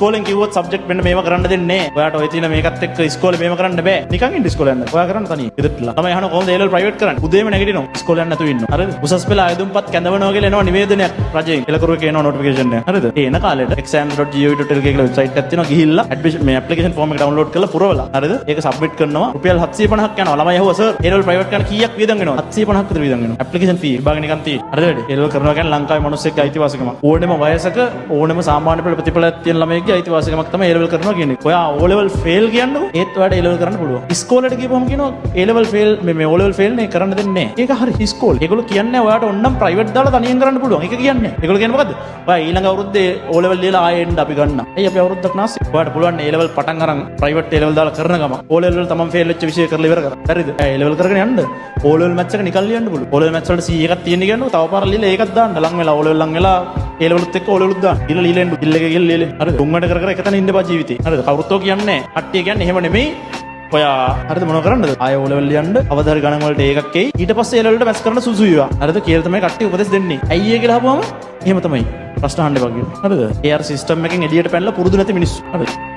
ඉස්කෝලෙන් කිව්වොත් සබ්ජෙක්ට් මෙන්න මේව කරන්න දෙන්නේ නැහැ. ඔයාට ඔය තියෙන මේකත් එක්ක ඉස්කෝලේ මේව කරන්න බෑ. නිකන් ඉන්න ඉස්කෝලේ යන්න. ඔයා කරන්න තනියෙන්. ඉදෙట్లా. තමයි අහන කොහොමද A level ප්‍රයිවට් කරන්නේ? උදේම නැගිටිනවා. ඉස්කෝලේ යන්න නැතුව ඉන්නවා. හරිද? උසස් පෙළ ආයුධම්පත් කැඳවනවා කියලා එනවා නිවේදනයක් රජයෙන්. එලකරුවක එනවා නොටිෆිකේෂන් එක. හරිද? ඒ එන කාලේට exam.gov.lk කියලා වෙබ්සයිට් එකක් තියෙනවා. ගිහිල්ලා ඇඩ්මිෂන් මේ ඇප්ලිකේෂන් ෆෝම් එක ඩවුන්ලෝඩ් කරලා පුරවලා. හරිද? ඒක සබ්මිට් කරනවා. රුපියල් 750ක් යනවා. ළමයි අහුවා සර් A level ප්‍රයිවට් කරන්න කීයක් වියදම් වෙනවද? 750ක් විතර වියදම් වෙනවා. ඇප්ලිකේෂන් ෆී විභාග නිකන් තියෙයි. හරිද වැඩි? A level කරනවා කියන්නේ ලංකාවේ මිනිස්සෙක්ගේ අයිතිවාසිකමක්. ඕනෙම වයසක ඕනෙම සාමාන්‍ය පෙළ ප්‍රතිඵලයක් තියෙන ළමයෙක්ගේ අයිතිවාසිකමක් තමයි A level කරනවා කියන්නේ. ඔයා O level fail කියන්නකො ඒත් ඔයාට A level කරන්න පුළුවන්. ඉස්කෝලේට ගිහපුවම කියනවා A level fail මේ O level fail නේ කරන්න දෙන්නේ නැහැ. ඒක හරි ඉස්කෝලේ. ඒගොල්ලෝ කියන්නේ ඔයාට ඕන්නම් ප්‍රයිවට් දාලා තනියෙන් කරන්න පුළුවන්. ඒක කියන්නේ. ඒගොල්ලෝ කියන්නේ මොකද්ද? ඔයා ඊළඟ අවුරුද්දේ O level ලියලා ආයෙ එන්න අපි ගන්නවා. ඇයි අපි අවුරුද්දක් නාස්ති? ඔයාට පුළුවන් A level පටන් අරන් ප්‍රයිවට් A level දාලා කරන ගම O level වල තමන් fail වෙච්ච විෂය කරලා ඉවර කරා. හරිද? A level කරගෙන යන්න. O level maths එක නිකන් ලියන්න පුළුවන්. O level maths වලට C එකක් තියෙන කියන්නකො තව පාරක් ලියලා ඒකත් දාන්න. ලං වෙලා O level ලං වෙලා A level උත් එක්ක O level උත් දාන්න. ඊළ ලියලා එන්න. ඉල්ල එක ගිහලා ලියලා. හරිද? තුන්වට කර කර එක තැන ඉන්න බා ජීවිතේ. හරිද? කවුරුත් ඔය කියන්නේ නැහැ. කට්ටිය කියන්නේ එහෙම නෙමෙයි. ඔයා හරිද මොනව කරන්නද? ආයෙ O level ලියන්න. අවදාරි ගණන් වලට ඒකක් එයි. ඊට පස්සේ A level වලට මැත්ස් කරන්න සුසු වේවා. හරිද? කියලා තමයි කට්ටිය උපදෙස් දෙන්නේ. ඇයි ඒ කියලා අහපුවම එහෙම තමයි. ප්‍රශ්න අහන්න එපා කියලා. හරිද? AR සිස්ටම් එකෙන් එළියට පැනලා පුරුදු නැති මිනිස්සු. හරිද?